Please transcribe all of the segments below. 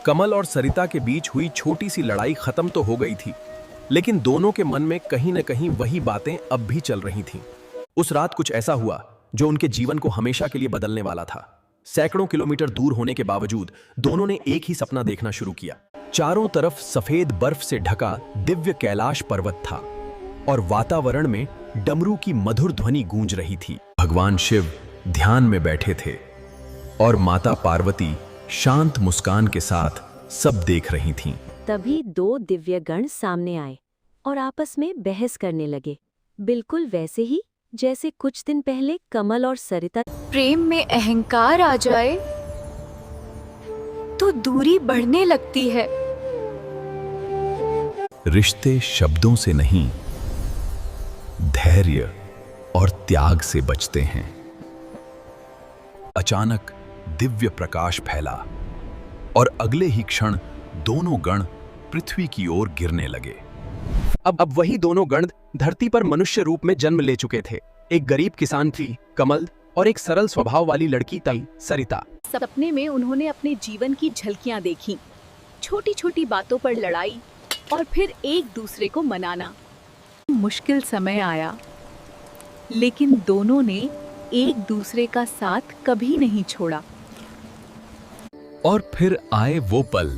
कमल और सरिता के बीच हुई छोटी सी लड़ाई खत्म तो हो गई थी, लेकिन दोनों के मन में कहीं न कहीं वही बातें अब भी चल रही थीं। उस रात कुछ ऐसा हुआ जो उनके जीवन को हमेशा के लिए बदलने वाला था। सैकड़ों किलोमीटर दूर होने के बावजूद दोनों ने एक ही सपना देखना शुरू किया। चारों तरफ सफेद बर्फ से ढका दिव्य कैलाश पर्वत था और वातावरण में डमरू की मधुर ध्वनि गूंज रही थी। भगवान शिव ध्यान में बैठे थे और माता पार्वती शांत मुस्कान के साथ सब देख रही थीं। तभी दो दिव्य गण सामने आए और आपस में बहस करने लगे, बिल्कुल वैसे ही जैसे कुछ दिन पहले कमल और सरिता। प्रेम में अहंकार आ जाए तो दूरी बढ़ने लगती है। रिश्ते शब्दों से नहीं, धैर्य और त्याग से बचते हैं। अचानक दिव्य प्रकाश फैला और अगले ही क्षण दोनों गण पृथ्वी की ओर गिरने लगे। अब वही दोनों गण धरती पर मनुष्य रूप में जन्म ले चुके थे। एक गरीब किसान थी कमल और एक सरल स्वभाव वाली लड़की थी सरिता। सपने में उन्होंने अपने जीवन की झलकियां देखी, छोटी छोटी बातों पर लड़ाई और फिर एक दूसरे को मनाना। मुश्किल समय आया, लेकिन दोनों ने एक दूसरे का साथ कभी नहीं छोड़ा। और फिर आए वो पल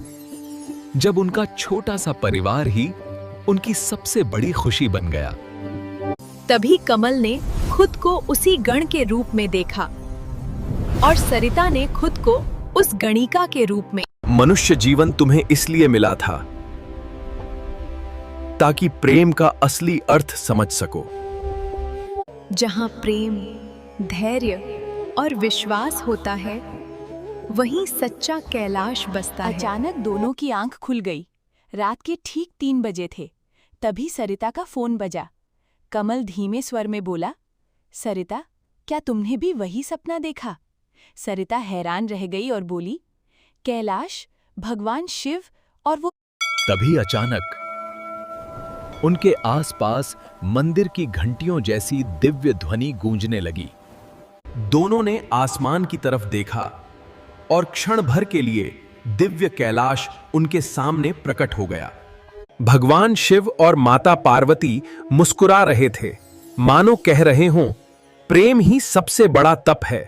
जब उनका छोटा सा परिवार ही उनकी सबसे बड़ी खुशी बन गया। तभी कमल ने खुद को उसी गण के रूप में देखा और सरिता ने खुद को उस गणिका के रूप में। मनुष्य जीवन तुम्हें इसलिए मिला था ताकि प्रेम का असली अर्थ समझ सको। जहां प्रेम, धैर्य और विश्वास होता है, वहीं सच्चा कैलाश बसता है। अचानक दोनों की आंख खुल गई। रात के ठीक 3 बजे थे। तभी सरिता का फोन बजा। कमल धीमे स्वर में बोला, सरिता, क्या तुमने भी वही सपना देखा? सरिता हैरान रह गई और बोली, कैलाश, भगवान शिव और वो। तभी अचानक उनके आसपास मंदिर की घंटियों जैसी दिव्य ध्वनि गूंजने लगी। दोनों ने आसमान की तरफ देखा और क्षण भर के लिए दिव्य कैलाश उनके सामने प्रकट हो गया। भगवान शिव और माता पार्वती मुस्कुरा रहे थे, मानो कह रहे हों, प्रेम ही सबसे बड़ा तप है।